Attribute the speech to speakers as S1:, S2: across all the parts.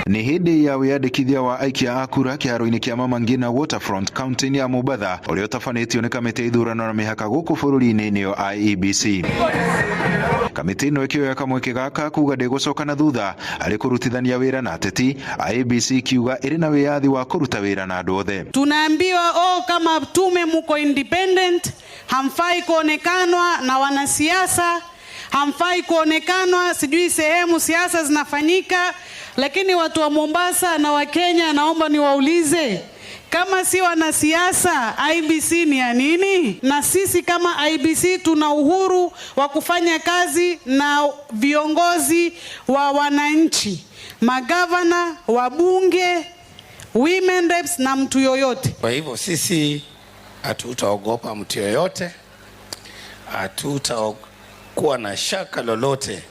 S1: Ni hindi ya wiyandikithia wa aikia a kura kiaro-ini kia Mama Ngina Waterfront county ya Mombasa uria utafanitio ni kamiti ithurano na mihaka guku bururi-ini niyo IEBC. Kamiti ino ikioya kamweke gaka kuga ndigucoka na thutha ari kurutithania wira na ateti, IEBC kiuga iri na wiyathi wa kuruta wira na andu othe.
S2: Tunaambiwa kama tume muko independent, hamfai kuonekanwa na wanasiasa, hamfai kuonekanwa sijui sehemu siasa zinafanyika. Lakini watu wa Mombasa na wa Kenya, naomba niwaulize, kama si wanasiasa, IEBC ni ya nini? Na sisi kama IEBC tuna uhuru wa kufanya kazi na viongozi wa wananchi, magavana, wabunge, women reps na mtu yoyote.
S3: Kwa hivyo sisi hatutaogopa mtu yoyote, hatutakuwa na shaka lolote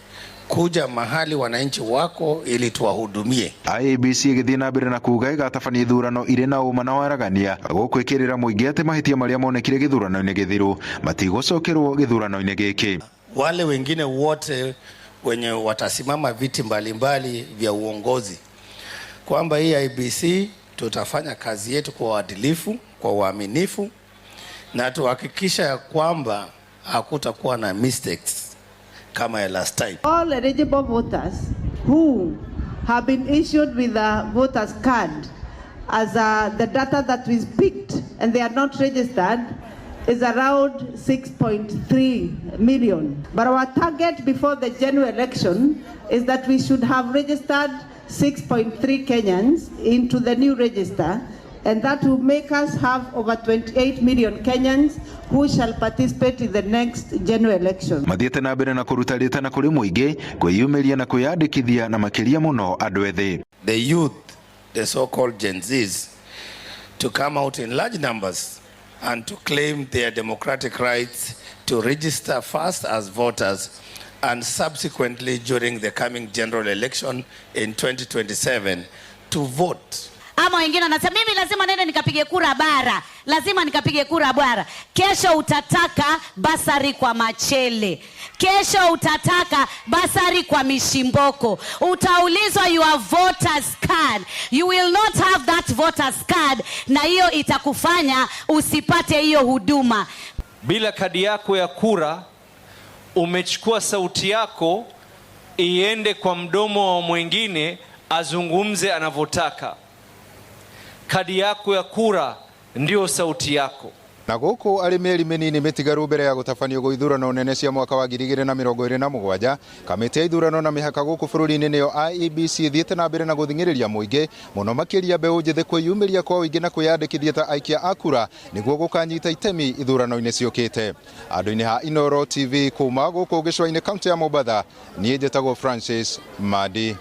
S3: kuja mahali wananchi wako ili tuwahudumie.
S1: IEBC igithii na mbere na kuga igatabania ithurano iri na uma na waragania gukwikirira muingi ati mahitia maria monekire githurano-ini githiru matigocokerwo githurano-ini giki.
S3: Wale wengine wote wenye watasimama viti mbalimbali vya uongozi, kwamba hii IEBC tutafanya kazi yetu kwa uadilifu, kwa uaminifu, na tuhakikisha kwamba hakutakuwa na mistakes kama ya last time.
S4: All eligible voters who have been issued with a voter's card as the data that is picked and they are not registered is around 6.3 million. But our target before the general election is that we should have registered 6.3 Kenyans into the new register, and that will make us have over 28 million Kenyans who shall participate in the next general election.
S1: Mathiete na mbere na kuruta ritana kuri muingi kwiyumiria na kwiyandikithia na makiria muno andu ethi.
S3: The youth, the so-called Gen Zs, to come out in large numbers and to claim their democratic rights to register first as voters and subsequently during the coming general election in 2027 to vote.
S5: Ama wengine wanasema mimi lazima nende nikapige kura bara, lazima nikapige kura bara. Kesho utataka basari kwa Machele, kesho utataka basari kwa Mishimboko. Utaulizwa your voters card, you will not have that voters card, na hiyo itakufanya usipate hiyo huduma.
S6: Bila kadi yako ya kura umechukua sauti yako iende kwa mdomo wa mwingine azungumze anavyotaka. Kadi yako ya kura ndio sauti yako.
S7: Na guku ari mieri minini mitigaru mbere ya gutafanio go ithurano nene cia mwaka wa 2027, kamiti ya ithurano na mihaka guku bururi-ini niyo IEBC thiete na mbere na guthingiriria muingi muno makiria mbeu njithi kwiyumiria kwa uingi na kwiyandikithia ta aikia a kura niguo gukanyita itemi ithurano-ini ciukite. Andu-ini ha Inooro TV kuma guku gicua-ini kaunti ya Mombasa, nie njitagwo Francis Madi.